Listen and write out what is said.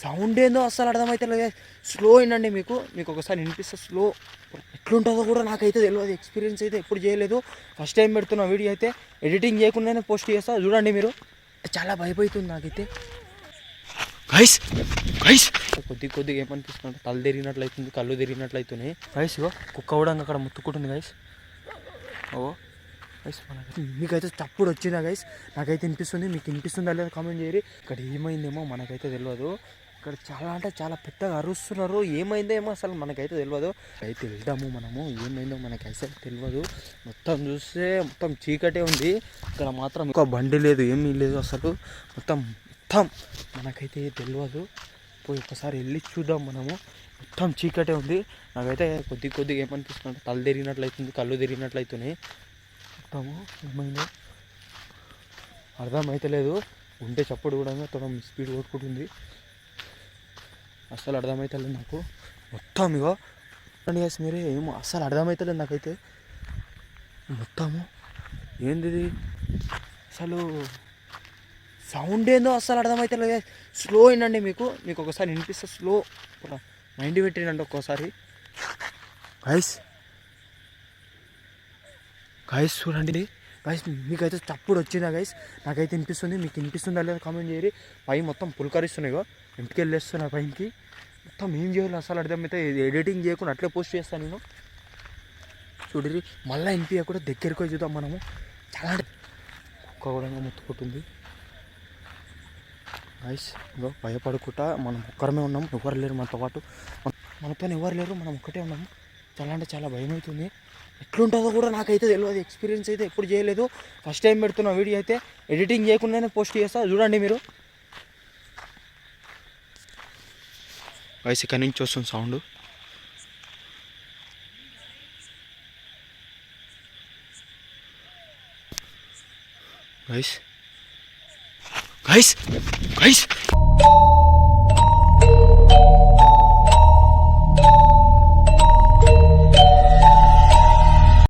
Sound ఏందో అస్సలు అర్థమైతే లేదు. స్లో వినండి, మీకు ఒకసారి వినిపిస్తే స్లో ఎట్లుంటుందో కూడా నాకైతే తెలియదు. ఎక్స్పీరియన్స్ అయితే ఎప్పుడు చేయలేదు, ఫస్ట్ టైం పెడుతున్న వీడియో అయితే. ఎడిటింగ్ చేయకుండానే పోస్ట్ చేస్తా, చూడండి మీరు. చాలా భయపడుతుంది నాకైతే. గైస్ గైస్ కొద్దిగా ఏమనిపిస్తుంది, తల తిరిగినట్లయితుంది, కళ్ళు తిరిగినట్లయితున్నాయి గైస్. ఇగో కుక్క కూడా అక్కడ ముత్తుకుంటుంది గైస్. ఓ గైస్, మీకైతే చప్పుడు వచ్చిందా గైస్? నాకైతే వినిపిస్తుంది, మీకు వినిపిస్తుందా లేదా కామెంట్ చేయరు. ఇక్కడ ఏమైందేమో మనకైతే తెలియదు. ఇక్కడ చాలా పెద్దగా అరుస్తున్నారు. ఏమైందేమో అసలు మనకైతే తెలియదు. అయితే వెళ్దాము మనము, ఏమైందో మనకైతే తెలియదు. మొత్తం చూస్తే మొత్తం చీకటే ఉంది. ఇక్కడ మాత్రం ఒక బండి లేదు, ఏమీ లేదు అసలు. మొత్తం మనకైతే తెలియదు. పోయి ఒకసారి వెళ్ళి చూద్దాం మనము. మొత్తం చీకటే ఉంది. నాకైతే కొద్దిగా ఏమనిపిస్తుంది, తల తిరిగినట్లయితుంది, కళ్ళు తిరిగినట్లయితున్నాయి. మొత్తము ఏమైందో అర్థమైతే లేదు. ఉంటే చప్పుడు కూడా తొడం స్పీడ్ కొట్టుకుంటుంది. అస్సలు అర్థమవుతలేదు నాకు. మొత్తం ఇగో అండి గైస్, మీరే ఏమో అస్సలు అర్థమవుతలేదు నాకైతే. మొత్తము ఏంది అసలు, సౌండ్ ఏందో అస్సలు అర్థమవుతలేదు. స్లో వినండి, మీకు ఒకసారి వినిపిస్తే స్లో మైండ్ పెట్టినండి ఒక్కోసారి. గైస్ చూడండి గైస్, మీకైతే చప్పుడు వచ్చిందా గైస్? నాకైతే వినిపిస్తుంది, మీకు వినిపిస్తుందా లేదా కామెంట్ చేయరు. పై మొత్తం పులకరిస్తున్నాయి. ఇంటికి వెళ్ళేస్తున్నా పైకి. మొత్తం ఏం చేయాలి అసలు అర్థమైతే. ఎడిటింగ్ చేయకుండా అట్లే పోస్ట్ చేస్తాను నేను. చూడరి మళ్ళీ ఇంటికి కూడా దగ్గరికి పోయి చూద్దాం మనము. చాలా కుక్క కూడా ముత్తుకుంటుంది గైస్. ఇంకో భయపడుకుంటా మనం ఒక్కరమే ఉన్నాము, ఎవరు లేరు మనతో పాటు. మనతో ఎవరు లేరు, మనం ఒక్కటే ఉన్నాము. చాలా భయం అవుతుంది. ఎట్లుంటుందో కూడా నాకైతే తెలియదు. ఎక్స్పీరియన్స్ అయితే ఎప్పుడు చేయలేదు, ఫస్ట్ టైం పెడుతున్న వీడియో అయితే. ఎడిటింగ్ చేయకుండానే పోస్ట్ చేస్తా, చూడండి మీరు. గైస్ ఇక్కడి నుంచి వస్తుంది సౌండ్. గైస్